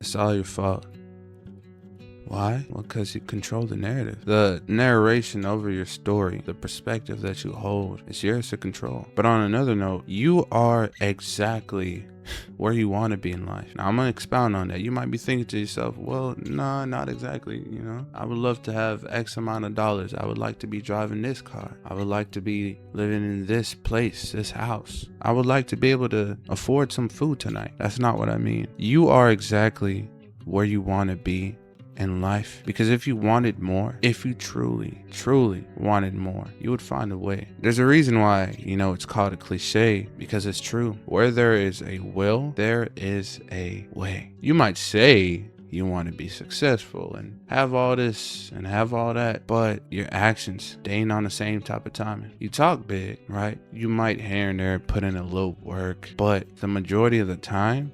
It's all your fault. Why? Well, because you control the narrative. The narration over your story, the perspective that you hold, it's yours to control. But on another note, you are exactly where you want to be in life. Now, I'm going to expound on that. You might be thinking to yourself, well, nah, not exactly. I would love to have X amount of dollars. I would like to be driving this car. I would like to be living in this place, this house. I would like to be able to afford some food tonight. That's not what I mean. You are exactly where you want to be in life, because if you wanted more, if you truly wanted more, you would find a way. There's a reason why it's called a cliche, because it's true. Where there is a will, there is a way. You might say you want to be successful and have all this and have all that, but your actions, they ain't on the same type of timing. You talk big, right? You might here and there put in a little work, but the majority of the time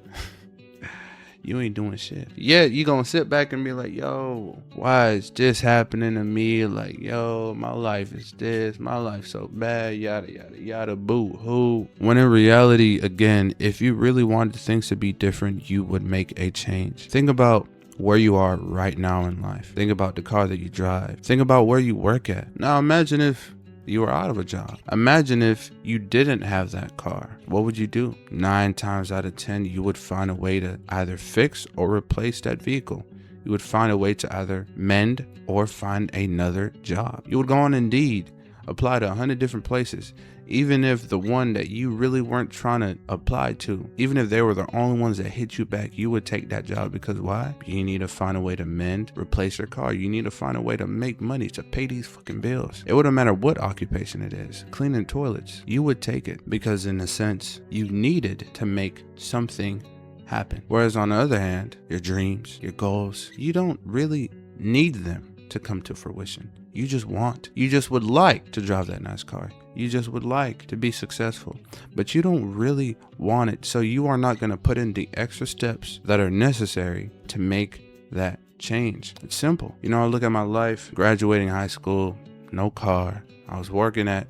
you ain't doing shit. Yeah, you gonna sit back and be like, yo, why is this happening to me? Like, yo, my life is this, my life's so bad, yada, yada, yada, boo hoo. When in reality, again, if you really wanted things to be different, you would make a change. Think about where you are right now in life. Think about the car that you drive. Think about where you work at. Now imagine if you were out of a job. Imagine if you didn't have that car. What would you do? 9 times out of 10, you would find a way to either fix or replace that vehicle. You would find a way to either mend or find another job. You would go on Indeed, apply to 100 different places. Even if the one that you really weren't trying to apply to, even if they were the only ones that hit you back, you would take that job. Because why? You need to find a way to mend, replace your car. You need to find a way to make money to pay these fucking bills. It wouldn't matter what occupation it is. Cleaning toilets, you would take it, because in a sense, you needed to make something happen. Whereas on the other hand, your dreams, your goals, you don't really need them to come to fruition. You just would like to drive that nice car. You just would like to be successful, but you don't really want it. So you are not going to put in the extra steps that are necessary to make that change. It's simple. I look at my life, graduating high school, no car. I was working at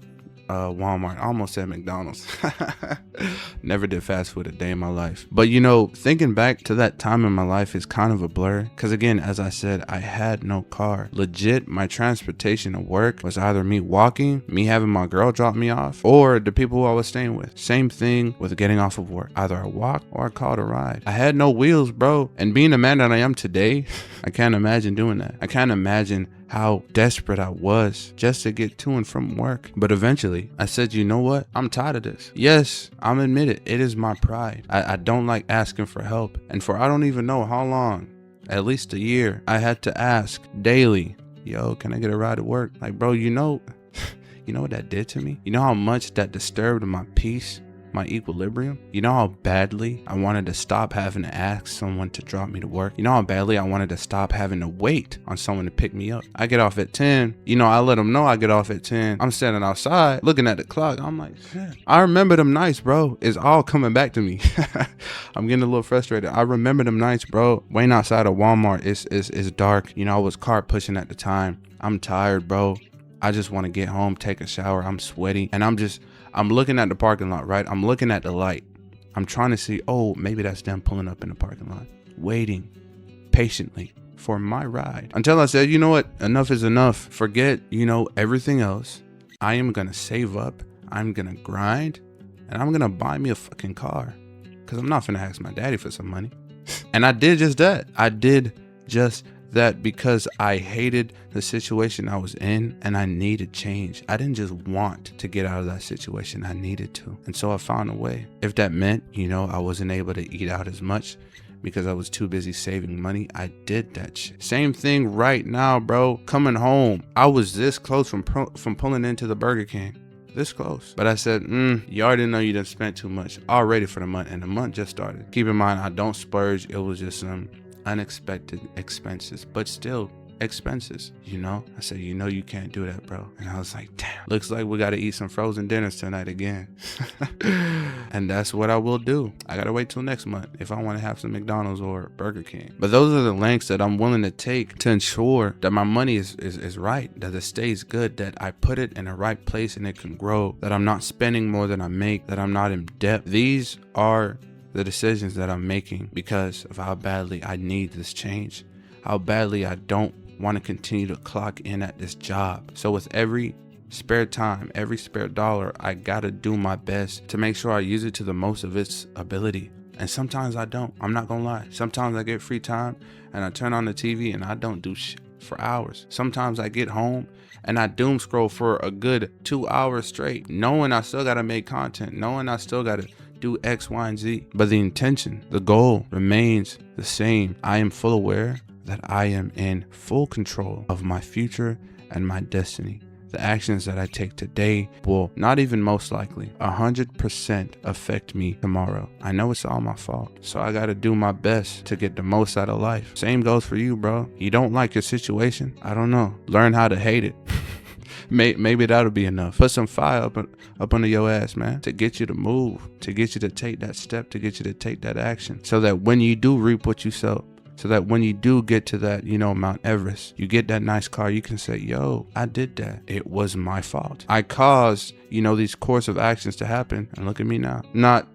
Walmart. I almost said McDonald's. Never did fast food a day in my life. But thinking back to that time in my life is kind of a blur, because again, as I said, I had no car. Legit, my transportation to work was either me walking, me having my girl drop me off, or the people who I was staying with. Same thing with getting off of work. Either I walked or I called a ride. I had no wheels, bro. And being the man that I am today, I can't imagine doing that. I can't imagine how desperate I was just to get to and from work. But eventually I said, you know what? I'm tired of this. Yes, I'm admitted, it is my pride. I don't like asking for help. And for I don't even know how long, at least a year, I had to ask daily, yo, can I get a ride to work? Like, bro, you know what that did to me? You know how much that disturbed my peace, my equilibrium? You know how badly I wanted to stop having to ask someone to drop me to work? You know how badly I wanted to stop having to wait on someone to pick me up? I get off at 10. I let them know I get off at 10. I'm standing outside looking at the clock. I'm like, shit. I remember them nights, bro. It's all coming back to me. I'm getting a little frustrated. I remember them nights, bro. Waiting outside of Walmart. It's dark. I was cart pushing at the time. I'm tired, bro. I just want to get home, take a shower. I'm sweaty. And I'm looking at the parking lot, right? I'm looking at the light. I'm trying to see, oh, maybe that's them pulling up in the parking lot, waiting patiently for my ride. Until I said, you know what? Enough is enough. Forget, everything else. I am going to save up. I'm going to grind. And I'm going to buy me a fucking car. Because I'm not finna ask my daddy for some money. And I did just that. I did just that because I hated the situation I was in and I needed change. I didn't just want to get out of that situation. I needed to. And so I found a way. If that meant, I wasn't able to eat out as much because I was too busy saving money, I did that shit. Same thing right now, bro. Coming home, I was this close from pulling into the Burger King. This close. But I said, you already know you done spent too much already for the month, and the month just started. Keep in mind, I don't splurge. It was just some unexpected expenses, but still expenses. I said, you can't do that, bro. And I was like, damn, looks like we got to eat some frozen dinners tonight again. And that's what I will do. I got to wait till next month if I want to have some McDonald's or Burger King. But those are the lengths that I'm willing to take to ensure that my money is right, that it stays good, that I put it in the right place and it can grow, that I'm not spending more than I make, that I'm not in debt. These are the decisions that I'm making because of how badly I need this change, how badly I don't want to continue to clock in at this job. So with every spare time, every spare dollar, I gotta do my best to make sure I use it to the most of its ability. And sometimes I don't. I'm not gonna lie. Sometimes I get free time and I turn on the TV and I don't do shit for hours. Sometimes I get home and I doom scroll for a good 2 hours straight, knowing I still gotta make content, knowing I still gotta do X, Y, and Z. But the intention, the goal remains the same. I am full aware that I am in full control of my future and my destiny. The actions that I take today will not even most likely 100% affect me tomorrow. I know it's all my fault, so I gotta do my best to get the most out of life. Same goes for you, bro. You don't like your situation? I don't know. Learn how to hate it. Maybe that'll be enough. Put some fire up under your ass, man, to get you to move, to get you to take that step, to get you to take that action, so that when you do reap what you sow, so that when you do get to that, Mount Everest, you get that nice car, you can say, yo, I did that. It was my fault. I caused, these course of actions to happen. And look at me now. Not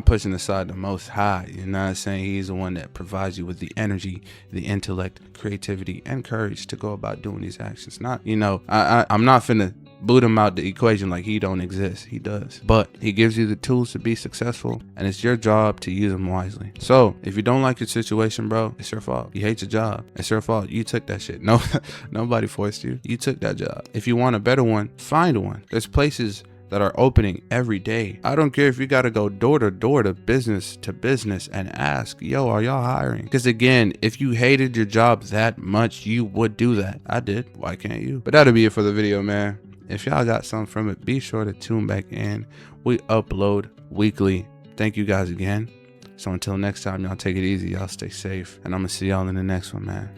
pushing aside the Most High. You're not saying he's the one that provides you with the energy, the intellect, creativity, and courage to go about doing these actions. Not, I'm not finna boot him out the equation like he don't exist. He does. But he gives you the tools to be successful, and it's your job to use them wisely. So if you don't like your situation, bro, it's your fault. You hate your job, it's your fault. You took that shit. No, nobody forced you. You took that job. If you want a better one, find one. There's places that are opening every day. I don't care if you gotta go door to door, to business and ask, yo, are y'all hiring? Because again, if you hated your job that much, you would do that. I did. Why can't you? But that'll be it for the video, man. If y'all got something from it, be sure to tune back in. We upload weekly. Thank you guys again. So until next time, y'all take it easy. Y'all stay safe. And I'm going to see y'all in the next one, man.